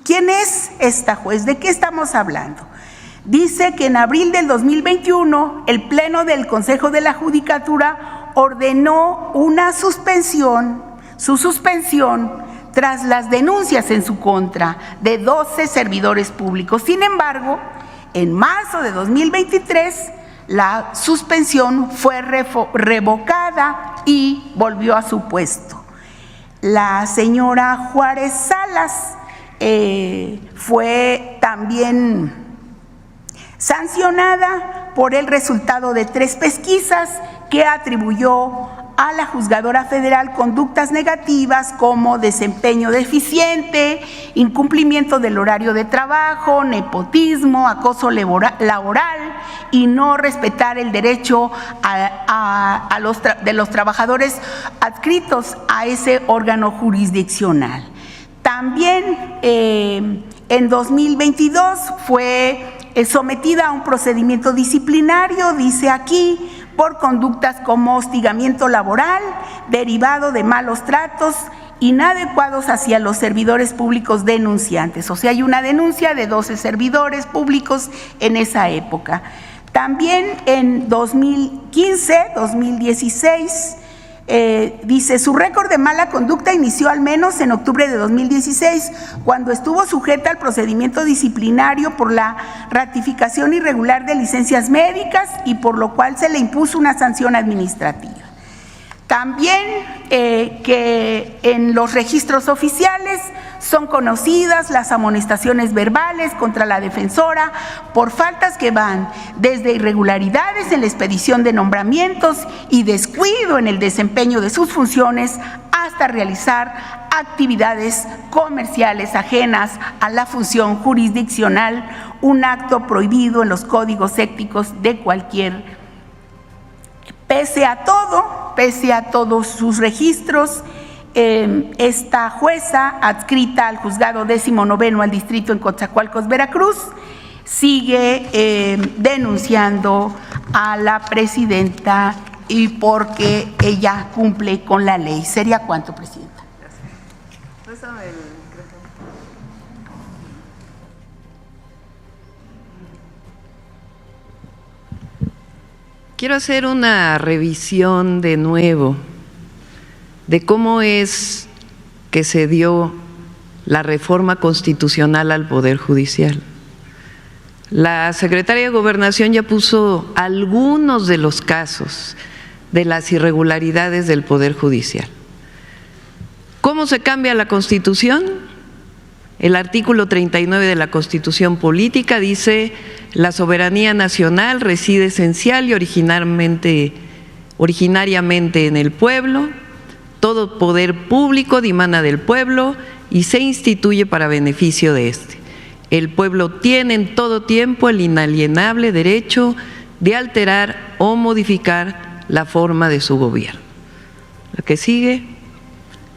¿Quién es esta juez? ¿De qué estamos hablando? Dice que en abril del 2021 el Pleno del Consejo de la Judicatura ordenó su suspensión tras las denuncias en su contra de 12 servidores públicos. Sin embargo, en marzo de 2023 la suspensión fue revocada y volvió a su puesto. La señora Juárez Salas fue también sancionada por el resultado de 3 pesquisas que atribuyó a la juzgadora federal conductas negativas como desempeño deficiente, incumplimiento del horario de trabajo, nepotismo, acoso laboral y no respetar el derecho de los trabajadores adscritos a ese órgano jurisdiccional. También en 2022 fue sometida a un procedimiento disciplinario, dice aquí, por conductas como hostigamiento laboral derivado de malos tratos inadecuados hacia los servidores públicos denunciantes. O sea, hay una denuncia de 12 servidores públicos en esa época. También en 2015, 2016, dice, su récord de mala conducta inició al menos en octubre de 2016, cuando estuvo sujeta al procedimiento disciplinario por la ratificación irregular de licencias médicas y por lo cual se le impuso una sanción administrativa. También que en los registros oficiales son conocidas las amonestaciones verbales contra la defensora por faltas que van desde irregularidades en la expedición de nombramientos y descuido en el desempeño de sus funciones hasta realizar actividades comerciales ajenas a la función jurisdiccional, un acto prohibido en los códigos éticos de cualquier. Pese a todos sus registros, esta jueza adscrita al juzgado 19º al distrito en Coatzacoalcos, Veracruz, sigue denunciando a la presidenta y porque ella cumple con la ley. ¿Sería cuánto, presidenta? Gracias. Quiero hacer una revisión de nuevo de cómo es que se dio la reforma constitucional al Poder Judicial. La secretaria de Gobernación ya puso algunos de los casos de las irregularidades del Poder Judicial. ¿Cómo se cambia la Constitución? El artículo 39 de la Constitución Política dice: la soberanía nacional reside esencial y originariamente en el pueblo, todo poder público dimana del pueblo y se instituye para beneficio de éste. El pueblo tiene en todo tiempo el inalienable derecho de alterar o modificar la forma de su gobierno. La que sigue,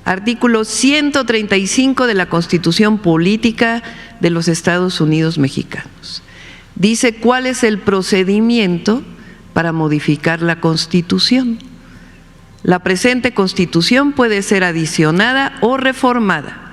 artículo 135 de la Constitución Política de los Estados Unidos Mexicanos. Dice cuál es el procedimiento para modificar la Constitución. La presente Constitución puede ser adicionada o reformada.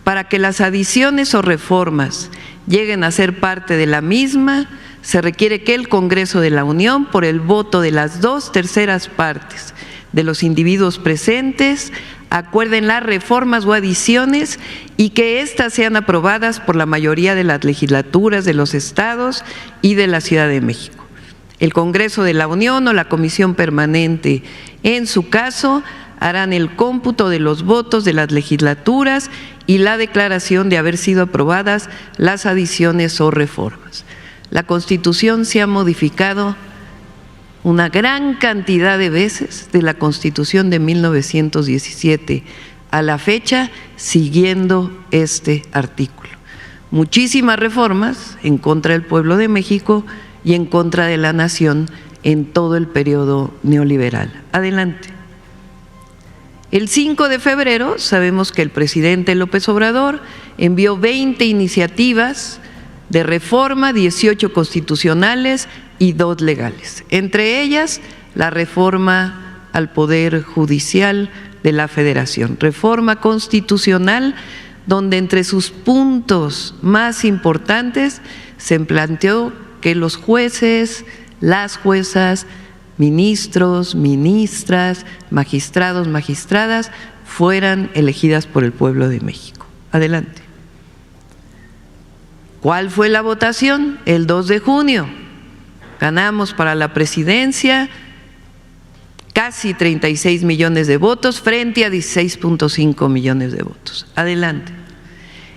Para que las adiciones o reformas lleguen a ser parte de la misma, se requiere que el Congreso de la Unión, por el voto de las 2/3 partes de los individuos presentes, acuerden las reformas o adiciones y que éstas sean aprobadas por la mayoría de las legislaturas de los estados y de la Ciudad de México. El Congreso de la Unión o la Comisión Permanente, en su caso, harán el cómputo de los votos de las legislaturas y la declaración de haber sido aprobadas las adiciones o reformas. La Constitución se ha modificado una gran cantidad de veces de la Constitución de 1917 a la fecha, siguiendo este artículo. Muchísimas reformas en contra del pueblo de México y en contra de la nación en todo el periodo neoliberal. Adelante. El 5 de febrero sabemos que el presidente López Obrador envió 20 iniciativas de reforma, 18 constitucionales y 2 legales. Entre ellas, la reforma al Poder Judicial de la Federación, reforma constitucional donde entre sus puntos más importantes se planteó que los jueces, las juezas, ministros, ministras, magistrados, magistradas fueran elegidas por el pueblo de México. Adelante. ¿Cuál fue la votación? El 2 de junio. Ganamos para la presidencia casi 36 millones de votos frente a 16.5 millones de votos. Adelante.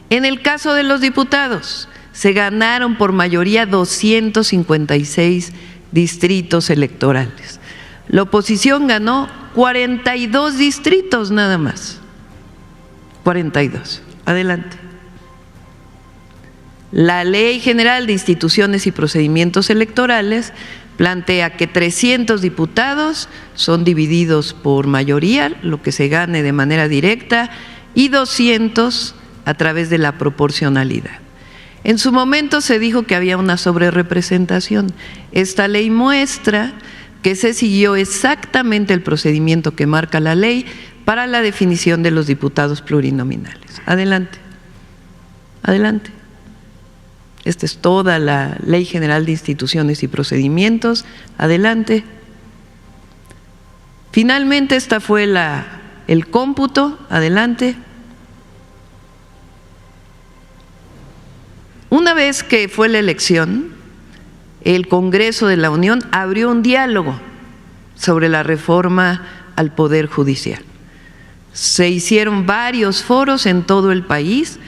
En el caso de los diputados, se ganaron por mayoría 256 distritos electorales. La oposición ganó 42 distritos nada más. 42. Adelante. La Ley General de Instituciones y Procedimientos Electorales plantea que 300 diputados son divididos por mayoría, lo que se gane de manera directa, y 200 a través de la proporcionalidad. En su momento se dijo que había una sobrerepresentación. Esta ley muestra que se siguió exactamente el procedimiento que marca la ley para la definición de los diputados plurinominales. Adelante. Adelante. Esta es toda la Ley General de Instituciones y Procedimientos. Adelante. Finalmente, esta fue el cómputo. Adelante. Una vez que fue la elección, el Congreso de la Unión abrió un diálogo sobre la reforma al Poder Judicial. Se hicieron varios foros en todo el país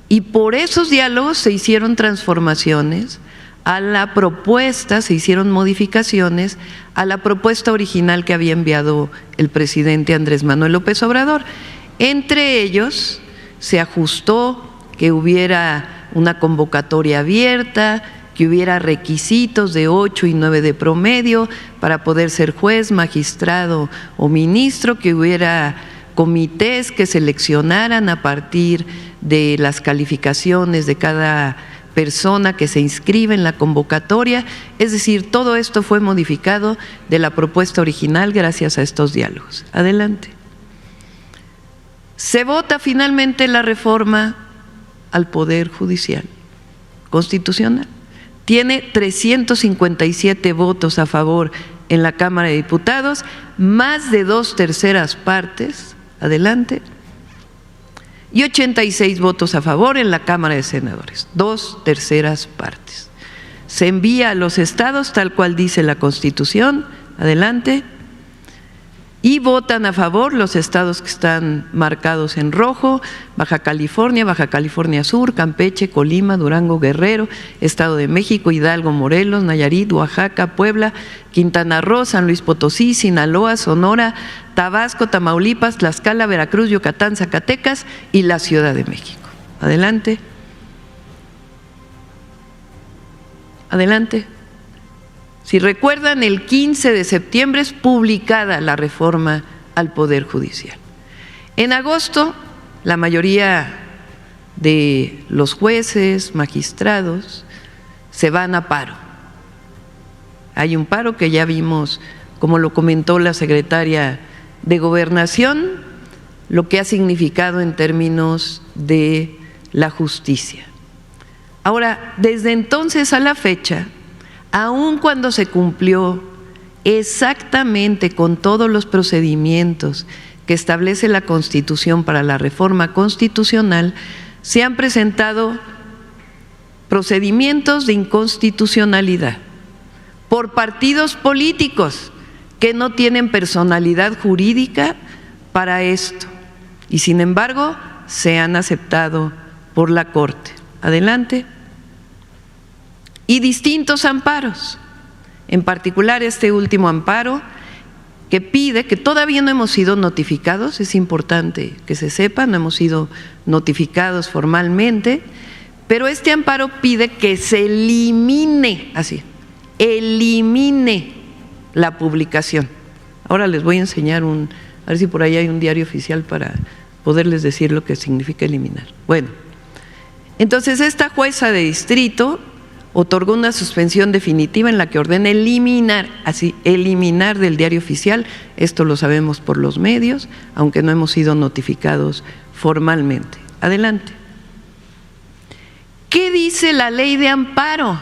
y por esos diálogos se hicieron transformaciones a la propuesta, se hicieron modificaciones a la propuesta original que había enviado el presidente Andrés Manuel López Obrador. Entre ellos se ajustó que hubiera una convocatoria abierta, que hubiera requisitos de 8 y 9 de promedio para poder ser juez, magistrado o ministro, que hubiera comités que seleccionaran a partir de las calificaciones de cada persona que se inscribe en la convocatoria. Es decir, todo esto fue modificado de la propuesta original gracias a estos diálogos. Adelante. Se vota finalmente la reforma al Poder Judicial Constitucional. Tiene 357 votos a favor en la Cámara de Diputados, más de 2/3 partes, adelante, y 86 votos a favor en la Cámara de Senadores, 2/3 partes. Se envía a los estados tal cual dice la Constitución, adelante, y votan a favor los estados que están marcados en rojo: Baja California Sur, Campeche, Colima, Durango, Guerrero, Estado de México, Hidalgo, Morelos, Nayarit, Oaxaca, Puebla, Quintana Roo, San Luis Potosí, Sinaloa, Sonora, Tabasco, Tamaulipas, Tlaxcala, Veracruz, Yucatán, Zacatecas y la Ciudad de México. Adelante. Adelante. Si recuerdan, el 15 de septiembre es publicada la reforma al Poder Judicial. En agosto, la mayoría de los jueces, magistrados, se van a paro. Hay un paro que ya vimos, como lo comentó la secretaria de Gobernación, lo que ha significado en términos de la justicia. Ahora, desde entonces a la fecha, aun cuando se cumplió exactamente con todos los procedimientos que establece la Constitución para la reforma constitucional, se han presentado procedimientos de inconstitucionalidad por partidos políticos que no tienen personalidad jurídica para esto y sin embargo se han aceptado por la Corte. Adelante. Y distintos amparos, en particular este último amparo que pide, que todavía no hemos sido notificados, es importante que se sepa, no hemos sido notificados formalmente, pero este amparo pide que se elimine la publicación. Ahora les voy a enseñar a ver si por ahí hay un diario oficial para poderles decir lo que significa eliminar. Bueno, entonces esta jueza de distrito otorgó una suspensión definitiva en la que ordena eliminar del diario oficial, esto lo sabemos por los medios, aunque no hemos sido notificados formalmente. Adelante. ¿Qué dice la ley de amparo?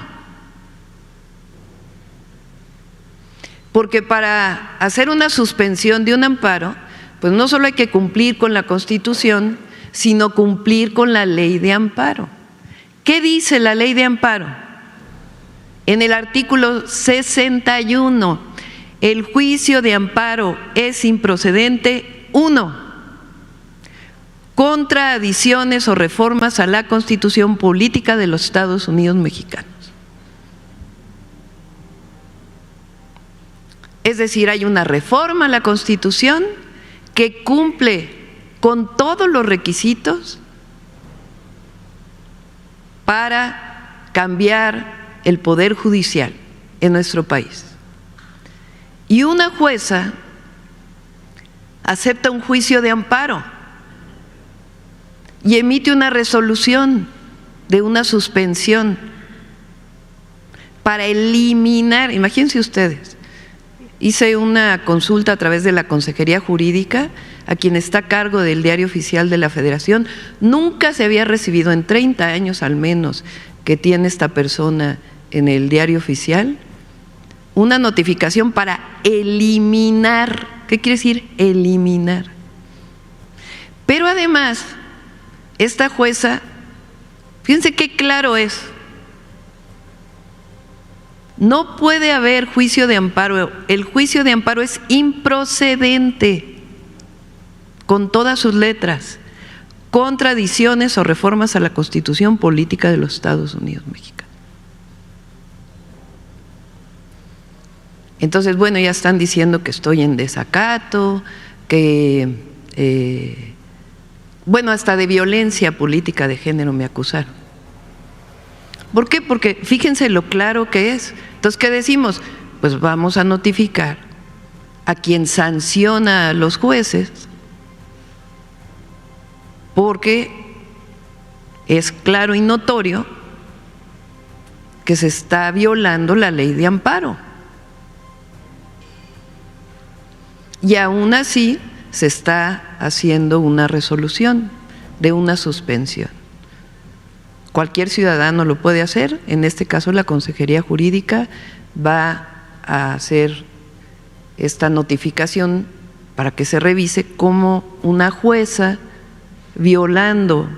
Porque para hacer una suspensión de un amparo, pues no solo hay que cumplir con la Constitución, sino cumplir con la ley de amparo. ¿Qué dice la ley de amparo? En el artículo 61, el juicio de amparo es improcedente, 1, contra adiciones o reformas a la Constitución Política de los Estados Unidos Mexicanos. Es decir, hay una reforma a la Constitución que cumple con todos los requisitos para cambiar el poder judicial en nuestro país. Y una jueza acepta un juicio de amparo y emite una resolución de una suspensión para eliminar, imagínense ustedes, hice una consulta a través de la Consejería Jurídica a quien está a cargo del Diario Oficial de la Federación. Nunca se había recibido en 30 años al menos que tiene esta persona en el Diario Oficial una notificación para eliminar. ¿Qué quiere decir eliminar? Pero además, esta jueza, fíjense qué claro es, no puede haber juicio de amparo. El juicio de amparo es improcedente, con todas sus letras, contra adiciones o reformas a la Constitución Política de los Estados Unidos Mexicanos. Entonces, bueno, ya están diciendo que estoy en desacato, que, bueno, hasta de violencia política de género me acusaron. ¿Por qué? Porque fíjense lo claro que es. Entonces, ¿qué decimos? Pues vamos a notificar a quien sanciona a los jueces, porque es claro y notorio que se está violando la ley de amparo. Y aún así se está haciendo una resolución de una suspensión. Cualquier ciudadano lo puede hacer, en este caso la Consejería Jurídica va a hacer esta notificación para que se revise cómo una jueza, violando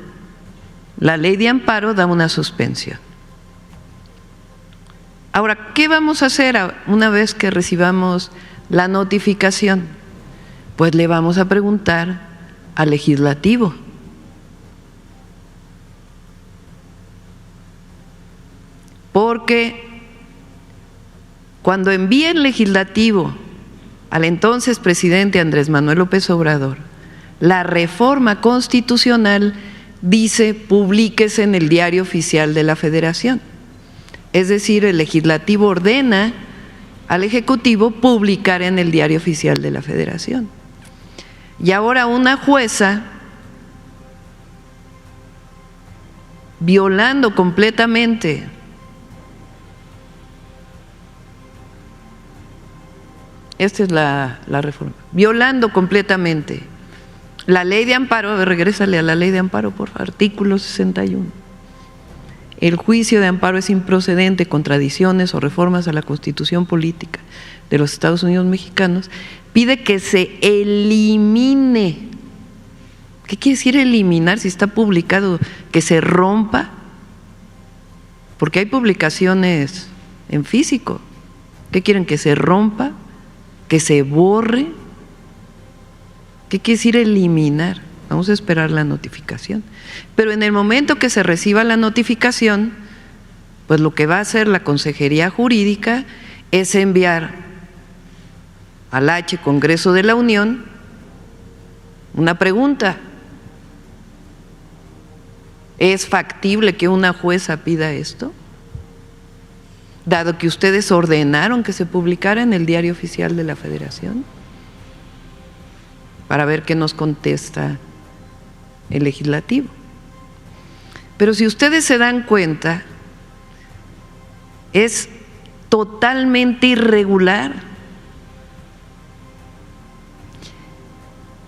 la ley de amparo, da una suspensión. Ahora, ¿qué vamos a hacer una vez que recibamos la notificación? Pues le vamos a preguntar al legislativo. Porque cuando envíe el legislativo al entonces presidente Andrés Manuel López Obrador la reforma constitucional, dice publíquese en el Diario Oficial de la Federación. Es decir, el legislativo ordena al Ejecutivo publicar en el Diario Oficial de la Federación. Y ahora una jueza, violando completamente esta es la reforma, violando completamente la ley de amparo, regrésale a la ley de amparo, por favor, artículo 61. El juicio de amparo es improcedente, contradicciones o reformas a la Constitución Política de los Estados Unidos Mexicanos, pide que se elimine. ¿Qué quiere decir eliminar si está publicado? ¿Que se rompa? Porque hay publicaciones en físico. ¿Qué quieren? ¿Que se rompa? ¿Que se borre? ¿Qué quiere decir eliminar? Vamos a esperar la notificación. Pero en el momento que se reciba la notificación, pues lo que va a hacer la Consejería Jurídica es enviar al Congreso de la Unión una pregunta. ¿Es factible que una jueza pida esto? Dado que ustedes ordenaron que se publicara en el Diario Oficial de la Federación, para ver qué nos contesta el legislativo. Pero si ustedes se dan cuenta, es totalmente irregular.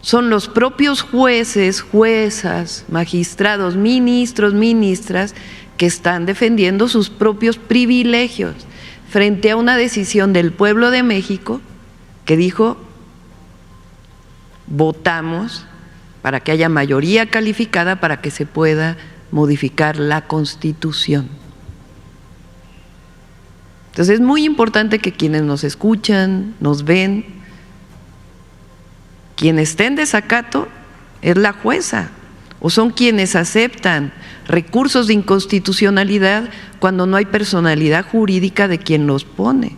son los propios jueces, juezas, magistrados, ministros, ministras, que están defendiendo sus propios privilegios frente a una decisión del pueblo de México que dijo: votamos para que haya mayoría calificada para que se pueda modificar la Constitución. Entonces es muy importante que quienes nos escuchan, nos ven, quien esté en desacato es la jueza, o son quienes aceptan recursos de inconstitucionalidad cuando no hay personalidad jurídica de quien los pone.